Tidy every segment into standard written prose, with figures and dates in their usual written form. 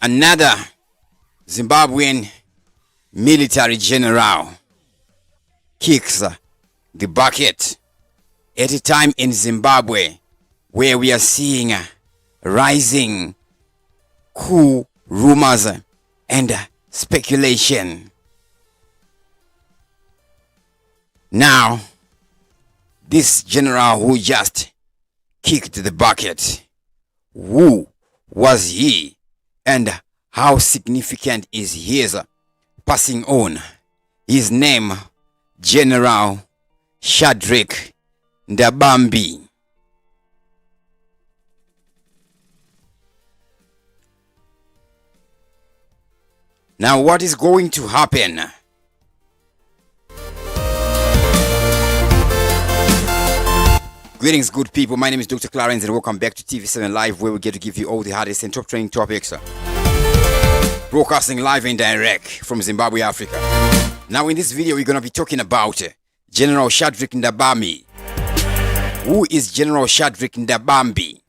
Another Zimbabwean military general kicks the bucket at a time in Zimbabwe where we are seeing rising coup rumors and speculation. Now, this general who just kicked the bucket, who was he and how significant is his passing on? His name, General Shadrack Ndabambi. Now, what is going to happen? Greetings, good people. My name is Dr. Clarence and welcome back to TV7 Live, where we get to give you all the hottest and top trending topics. Broadcasting live and direct from Zimbabwe, Africa. Now, in this video, we're going to be talking about General Shadrack Ndabambi. Who is General Shadrack Ndabambi?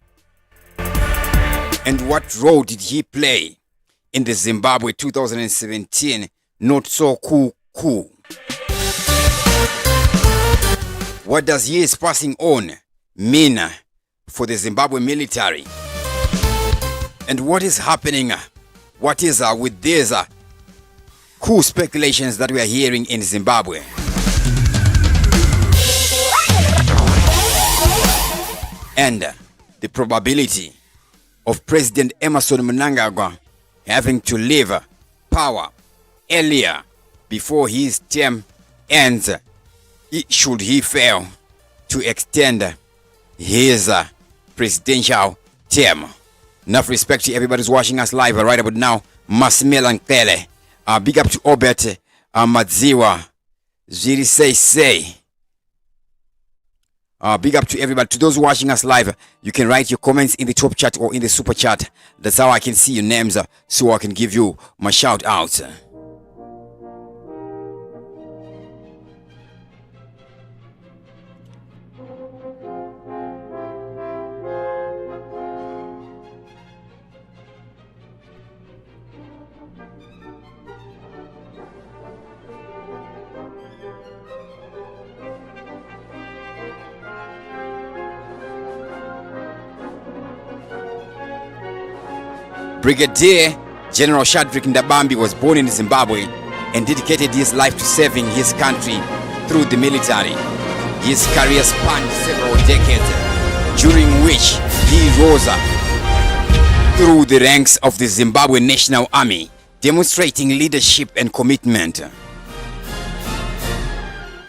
And what role did he play in the Zimbabwe 2017 not so coup? What does his passing on mean for the Zimbabwe military? And what is happening? What is with these coup speculations that we are hearing in Zimbabwe? And the probability of President Emmerson Mnangagwa having to leave power earlier before his term ends, should he fail to extend his presidential term. Enough respect to everybody who's watching us live right about now. Masimela Nkele. Big up to Obert Madziwa. ZVIRIKUITIKA. Big up to everybody. To those watching us live, you can write your comments in the top chat or in the super chat. That's how I can see your names, so I can give you my shout out. Brigadier General Shadrack Ndabambi was born in Zimbabwe and dedicated his life to serving his country through the military. His career spanned several decades, during which he rose through the ranks of the Zimbabwe National Army, demonstrating leadership and commitment.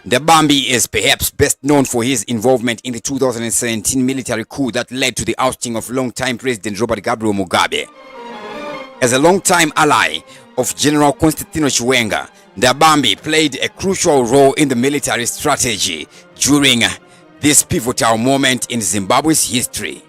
Ndabambi is perhaps best known for his involvement in the 2017 military coup that led to the ousting of longtime President Robert Gabriel Mugabe. As a long-time ally of General Constantino Chiwenga, Ndabambi played a crucial role in the military strategy during this pivotal moment in Zimbabwe's history.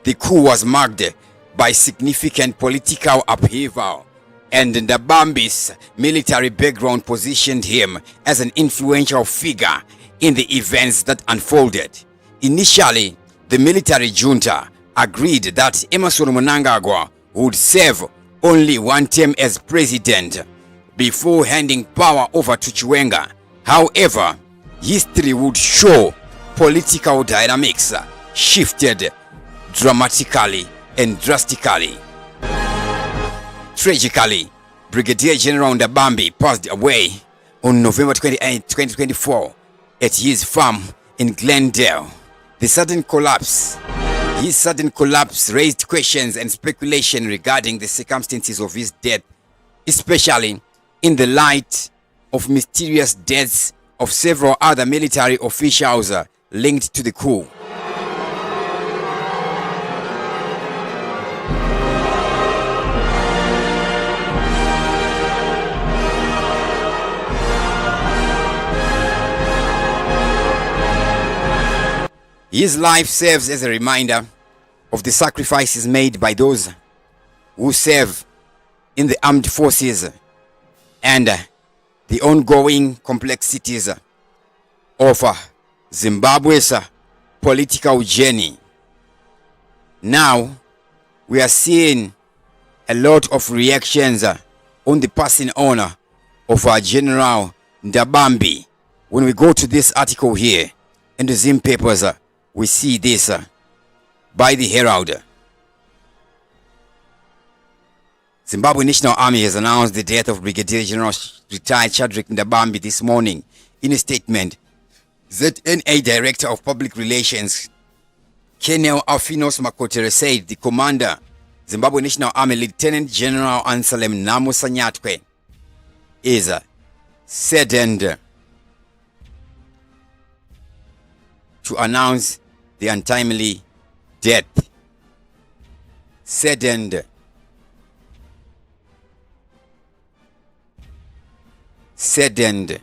The coup was marked by significant political upheaval, and Ndabambi's military background positioned him as an influential figure in the events that unfolded. Initially, the military junta agreed that Emmerson Mnangagwa would serve only one term as president before handing power over to Chiwenga. However, history would show political dynamics shifted dramatically and drastically. Tragically, Brigadier General Ndabambi passed away on November 28, 2024 at his farm in Glendale. His sudden collapse raised questions and speculation regarding the circumstances of his death, especially in the light of mysterious deaths of several other military officials linked to the coup. His life serves as a reminder of the sacrifices made by those who serve in the armed forces and the ongoing complexities of Zimbabwe's political journey. Now, we are seeing a lot of reactions on the passing on of our General Ndabambi. When we go to this article here in the Zim papers, we see this by the Herald. Zimbabwe National Army has announced the death of Brigadier General retired Chadrick Ndabambi this morning. In a statement, ZNA Director of Public Relations Colonel Alfinos Makotere said the commander, Zimbabwe National Army Lieutenant General Anselm Namusanyatwe, is saddened to announce the untimely death. Saddened. Saddened.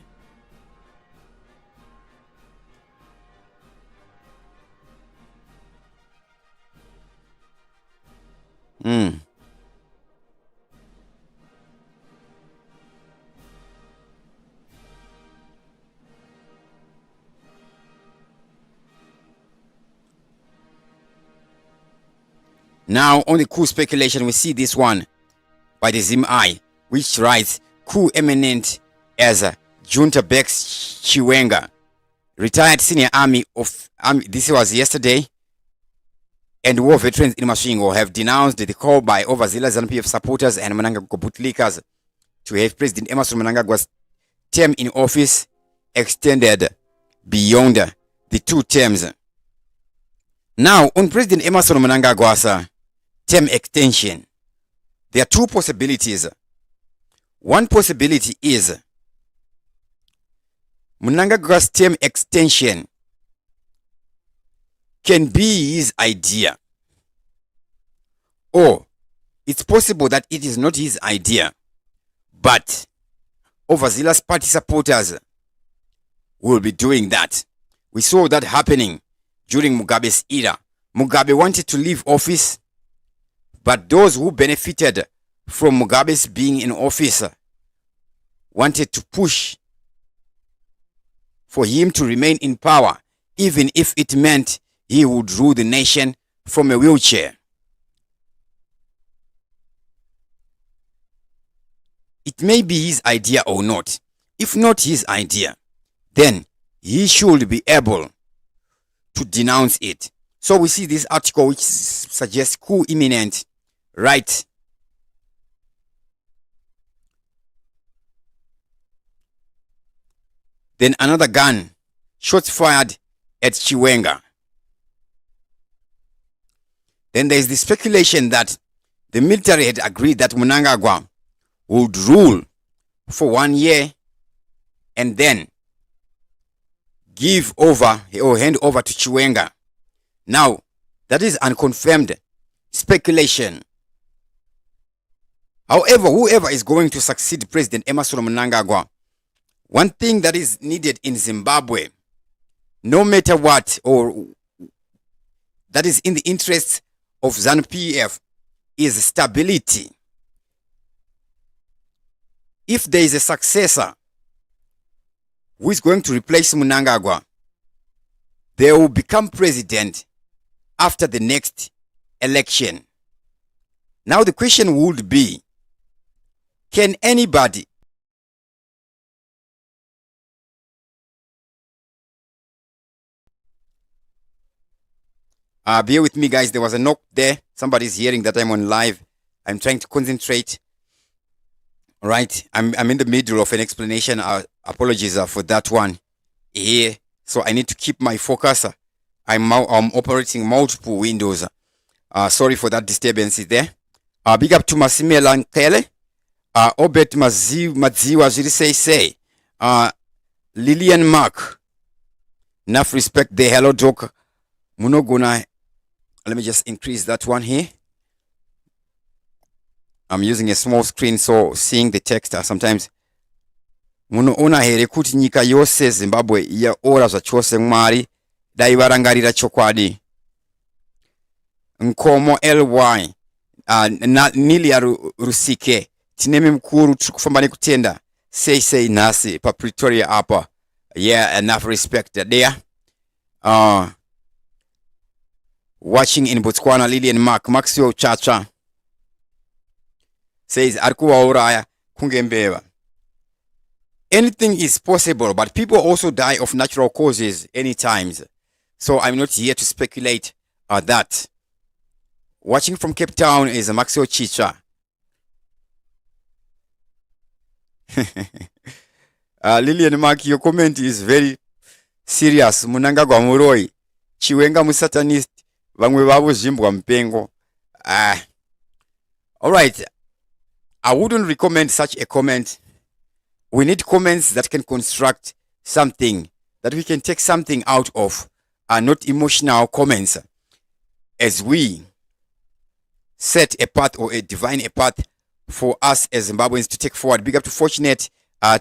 Now, on the coup speculation, we see this one by the Zim Eye, which writes, coup eminent as Junta backs Chiwenga. Retired senior army this was yesterday, and war veterans in Masvingo have denounced the call by overzealous ZANU-PF supporters and Mnangagwa bootlickers to have President Emmerson Mnangagwa's term in office extended beyond the 2 terms. Now, on President Emmerson Mnangagwa's term extension, there are 2 possibilities. One possibility is Mnangagwa's term extension can be his idea, or it's possible that it is not his idea, but overzealous party supporters will be doing that. We saw that happening during Mugabe's era. Mugabe wanted to leave office, but those who benefited from Mugabe's being in office wanted to push for him to remain in power, even if it meant he would rule the nation from a wheelchair. It may be his idea or not. If not his idea, then he should be able to denounce it. So we see this article which suggests coup imminent, right? Then another gun, shots fired at Chiwenga. Then there is the speculation that the military had agreed that Mnangagwa would rule for 1 year and then give over or hand over to Chiwenga. Now, that is unconfirmed speculation. However, whoever is going to succeed President Emmerson Mnangagwa, one thing that is needed in Zimbabwe, no matter what, or that is in the interests of ZANU-PF, is stability. If there is a successor who is going to replace Mnangagwa, they will become president after the next election. Now the question would be, can anybody bear with me, guys. There was a knock there. Somebody's hearing that I'm on live. I'm trying to concentrate. All right. I'm in the middle of an explanation. Apologies for that one here. So I need to keep my focus. I'm operating multiple windows. Sorry for that disturbance there. Big up to Masimela Nkele. Obet Madziwa say. Lillian Mark. Enough respect there. Hello, Doc. Munoguna. Let me just increase that one here. I'm using a small screen, so seeing the text sometimes. Munoona here kuti nyika yose Zimbabwe ya ora zvachose mwari daivarangarira chokwadi. Nkomo LY Nilia Rusike tinemi mkuru tukufamba nekutenda say nasi pa Pretoria apa. Yeah, enough respect there. Watching in Botswana, Lillian Mark, Maxwell Chacha. says arikuvauraya kungembeva. Anything is possible, but people also die of natural causes any times. So I'm not here to speculate that. Watching from Cape Town is Maxwell Chicha. Lillian Mark, your comment is very serious. Mnangagwa muroi. Chiwenga musatanist. Vamwe vavo zimbwa mpengo. Alright. I wouldn't recommend such a comment. We need comments that can construct something, that we can take something out of, not emotional comments. As we set a path or divine a path for us as Zimbabweans to take forward. Big up to Fortunate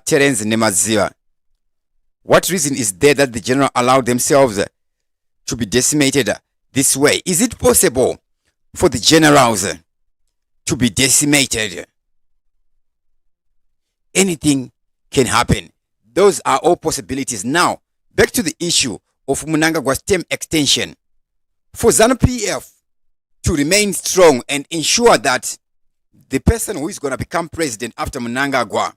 Terence Nemaziva. What reason is there that the general allowed themselves to be decimated this way? Is it possible for the generals to be decimated? Anything can happen. Those are all possibilities. Now, back to the issue of Mnangagwa's term extension. For ZANU-PF to remain strong and ensure that the person who is going to become president after Mnangagwa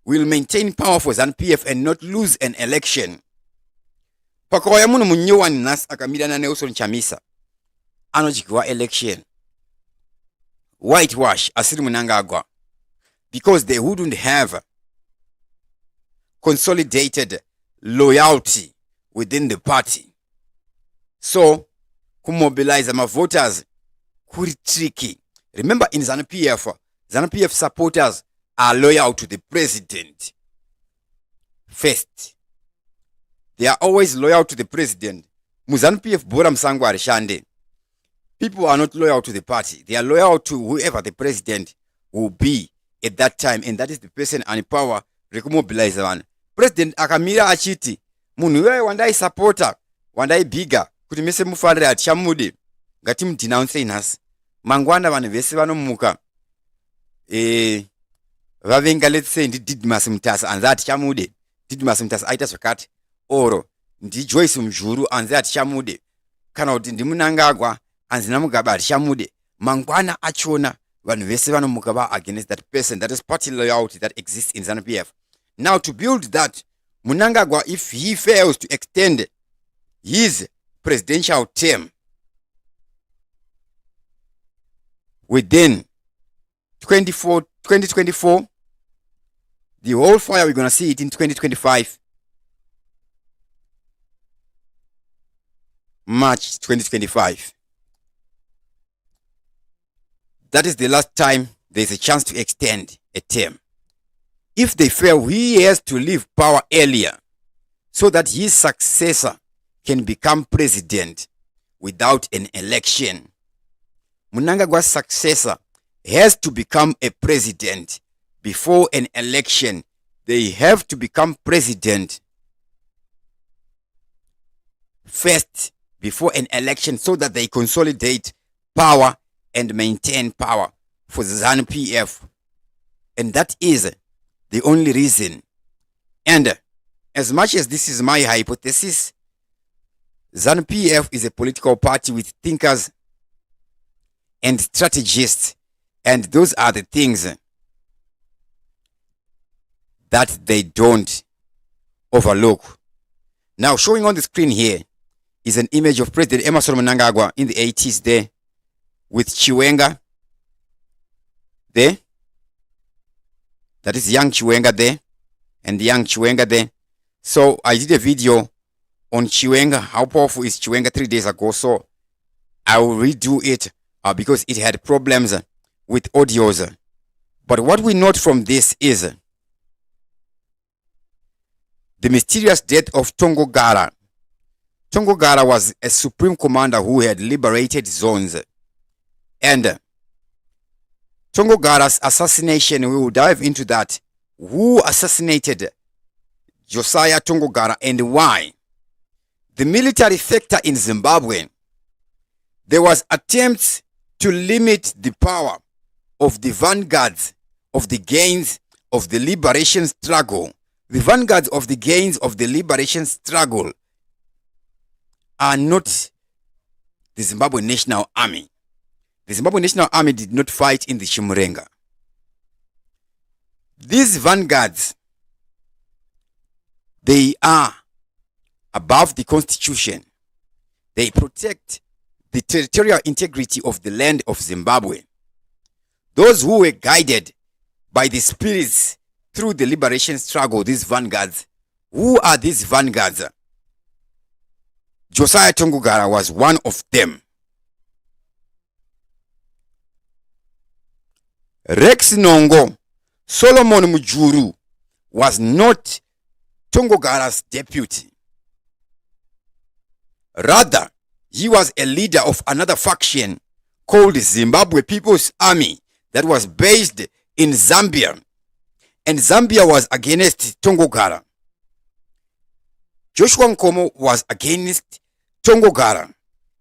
will maintain power for ZANU-PF and not lose an election. Pakoya munu munyowani nas akamilana Nelson Chamisa. Anojikwa election. Whitewash asiri Mnangagwa. Because they wouldn't have consolidated loyalty within the party. So, kumobilize my voters kuri tricky. Remember, in ZANU-PF supporters are loyal to the president first. They are always loyal to the president. ZANU-PF bora msango arishande. People are not loyal to the party. They are loyal to whoever the president will be at that time, and that is the person in power. Rekumobilize one. President akamira achiti munhu wewe wandai supporter wandai bigger kuti mese mufarira achamude ngati mdenounce inhasi mangwana vanhu vese vanomuka vavenga let's say ndi Didmus Mutasa anza atichamude Didmus Mutasa aita zvakati oro ndi Joyce Mjuru anza atichamude kana kuti ndi Mnangagwa anzina Mugabe atichamude mangwana achona vanhu vese vanomuka va against that person. That is party loyalty that exists in ZANU-PF. Now, to build that, Mnangagwa, if he fails to extend his presidential term within 2024, the whole fire, we're going to see it in 2025, March 2025. That is the last time there's a chance to extend a term. If they fail, he has to leave power earlier so that his successor can become president without an election. Mnangagwa's successor has to become a president before an election. They have to become president first before an election so that they consolidate power and maintain power for the ZANU-PF. And that is the only reason. And as much as this is my hypothesis, ZANU-PF is a political party with thinkers and strategists, and those are the things that they don't overlook. Now, showing on the screen here is an image of President Emmerson Mnangagwa in the 80s there, with Chiwenga there. That is young Chiwenga there, and the young Chiwenga there. So I did a video on Chiwenga, how powerful is Chiwenga 3 days ago. So I will redo it because it had problems with audios. But what we note from this is the mysterious death of Tongo Gara. Tongo Gara was a supreme commander who had liberated zones. And Tongo Gara's assassination, we will dive into that. Who assassinated Josiah Tongo Gara and why? The military factor in Zimbabwe. There was attempts to limit the power of the vanguards of the gains of the liberation struggle. The vanguards of the gains of the liberation struggle are not the Zimbabwe National Army. The Zimbabwe National Army did not fight in the Chiwenga. These vanguards, they are above the constitution. They protect the territorial integrity of the land of Zimbabwe. Those who were guided by the spirits through the liberation struggle, these vanguards. Who are these vanguards? Josiah Tongogara was one of them. Rex Nongo, Solomon Mujuru was not Tongogara's deputy. Rather, he was a leader of another faction called Zimbabwe People's Army that was based in Zambia. And Zambia was against Tongogara. Joshua Nkomo was against Tongogara.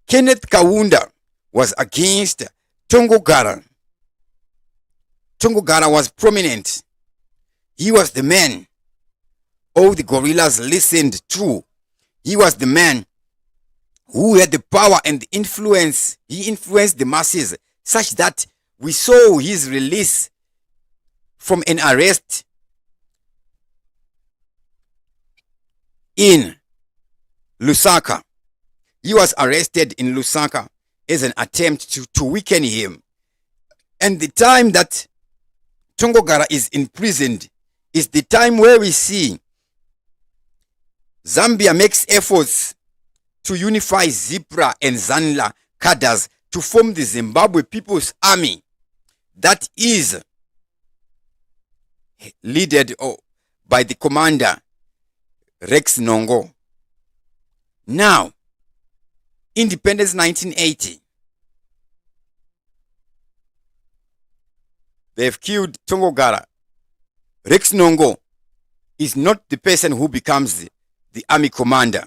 Kenneth Kaunda was against Tongogara. Tongogara was prominent. He was the man all the guerrillas listened to. He was the man who had the power and the influence. He influenced the masses such that we saw his release from an arrest in Lusaka. He was arrested in Lusaka as an attempt to weaken him. And the time that Tongogara is imprisoned is the time where we see Zambia makes efforts to unify Zipra and Zanla cadres to form the Zimbabwe People's Army that is led by the commander Rex Nongo. Now, independence 1980. They've killed Tongogara. Rex Nongo is not the person who becomes the army commander,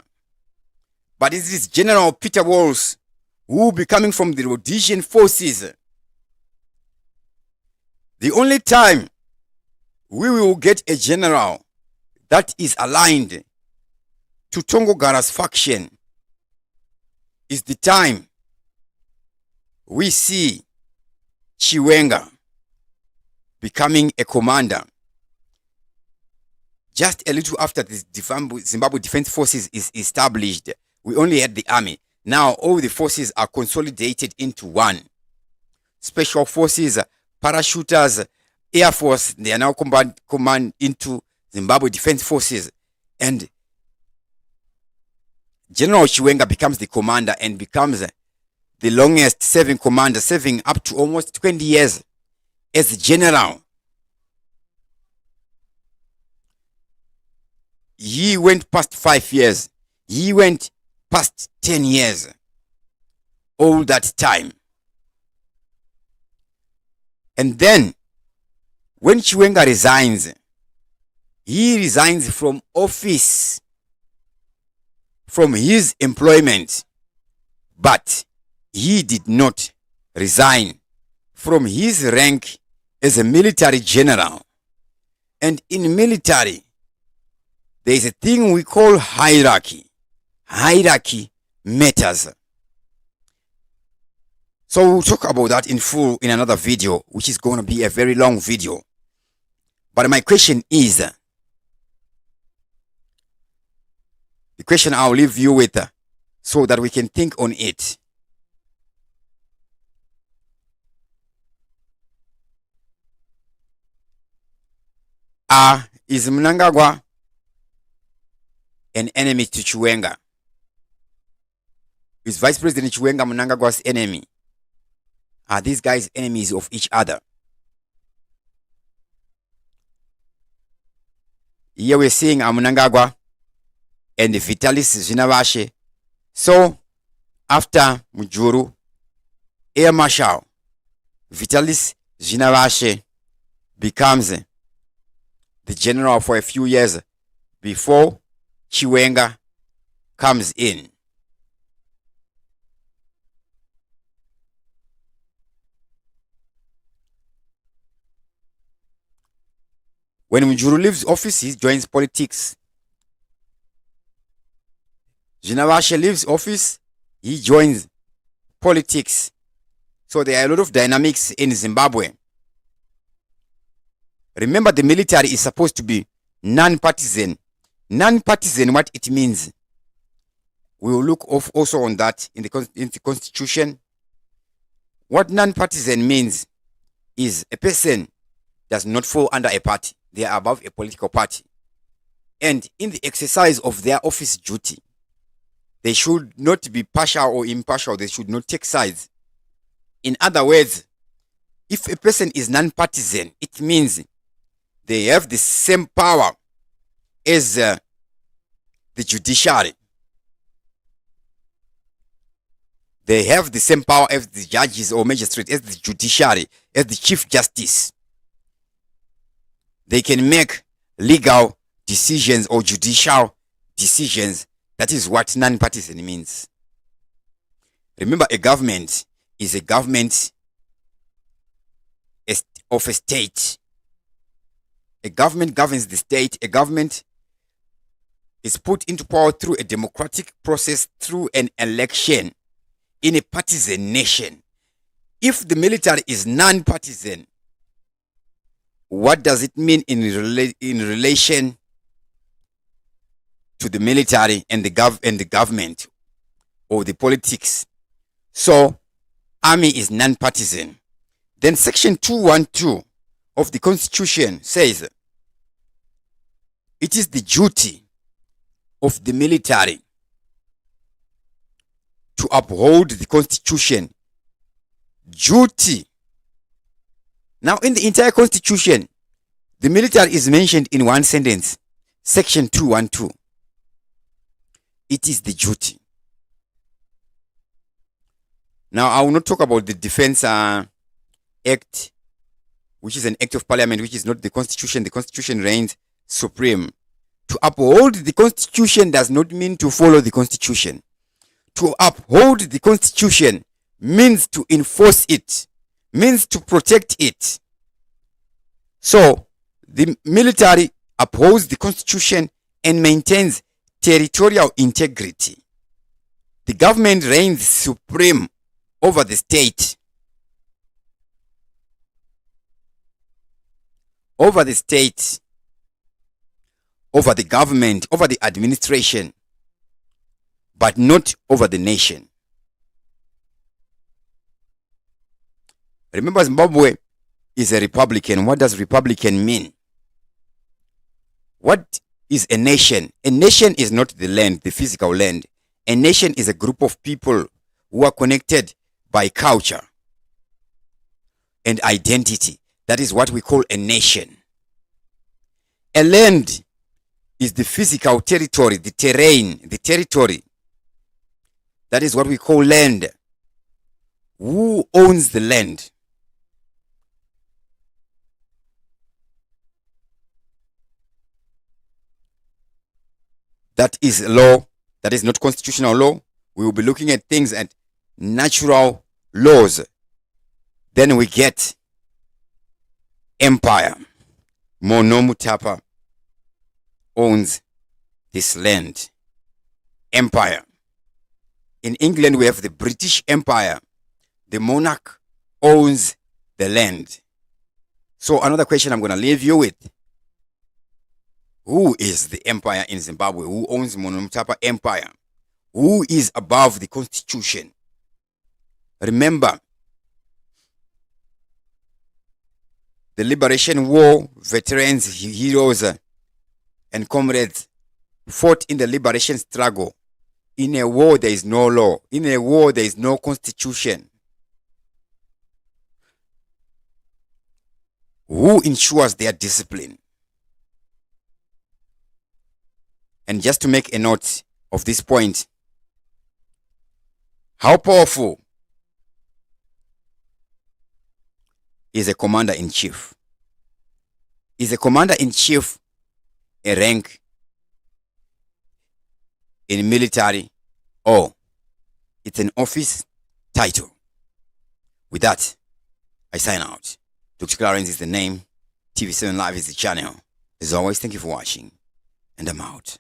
but it is General Peter Walls, who will be coming from the Rhodesian forces. The only time we will get a general that is aligned to Tongogara's faction is the time we see Chiwenga becoming a commander. Just a little after the Zimbabwe Defense Forces is established, we only had the army. Now all the forces are consolidated into one. Special forces, parachuters, Air Force, they are now combined into Zimbabwe Defense Forces. And General Chiwenga becomes the commander and becomes the longest serving commander, serving up to almost 20 years as general. He went past 5 years. He went past 10 years. All that time. And then, when Chiwenga resigns, he resigns from office, from his employment. But he did not resign from his rank as a military general. And in military, there is a thing we call hierarchy. Hierarchy matters. So we'll talk about that in full in another video, which is going to be a very long video. But my question is, the question I'll leave you with so that we can think on it. Is Mnangagwa an enemy to Chiwenga? Is Vice President Chiwenga Mnangagwa's enemy? Are these guys enemies of each other? Here we're seeing Mnangagwa and Vitalis Zinavashe. So, after Mujuru, Air Marshal Vitalis Zinavashe becomes the general for a few years before Chiwenga comes in. When Mujuru leaves office, he joins politics. Zinavashe leaves office, he joins politics. So there are a lot of dynamics in Zimbabwe. Remember, the military is supposed to be non-partisan. Non-partisan, what it means, we will look also on that in the Constitution. What non-partisan means is a person does not fall under a party. They are above a political party. And in the exercise of their office duty, they should not be partial or impartial. They should not take sides. In other words, if a person is non-partisan, it means they have the same power as the judiciary. They have the same power as the judges or magistrates, as the judiciary, as the chief justice. They can make legal decisions or judicial decisions. That is what non-partisan means. Remember, a government is a government of a state. A government governs the state. A government is put into power through a democratic process, through an election in a partisan nation. If the military is non-partisan, what does it mean in relation to the military and the government or the politics? So, army is non-partisan. Then section 212 of the Constitution says, it is the duty of the military to uphold the Constitution. Duty. Now, in the entire Constitution, the military is mentioned in one sentence, section 212. It is the duty. Now, I will not talk about the Defense Act, which is an act of parliament, which is not the Constitution. The Constitution reigns supreme. To uphold the Constitution does not mean to follow the Constitution. To uphold the Constitution means to enforce it, means to protect it. So, the military upholds the Constitution and maintains territorial integrity. The government reigns supreme over the state. Over the state, over the government, over the administration, but not over the nation. Remember, Zimbabwe is a republican. What does republican mean? What is a nation? A nation is not the land, the physical land. A nation is a group of people who are connected by culture and identity. That is what we call a nation. A land is the physical territory, the terrain, the territory. That is what we call land. Who owns the land? That is law. That is not constitutional law. We will be looking at things at natural laws. Then we get empire. Monomutapa owns this land. Empire. In England, we have the British Empire. The monarch owns the land. So another question I'm going to leave you with. Who is the empire in Zimbabwe? Who owns Monomutapa Empire? Who is above the Constitution? Remember, the Liberation War veterans, heroes, and comrades fought in the liberation struggle. In a war, there is no law. In a war, there is no constitution. Who ensures their discipline? And just to make a note of this point, how powerful is a commander-in-chief? Is a commander-in-chief a rank in military, or it's an office title? With that, I sign out. Dr. Clarence is the name. TV7 Live is the channel. As always, thank you for watching, and I'm out.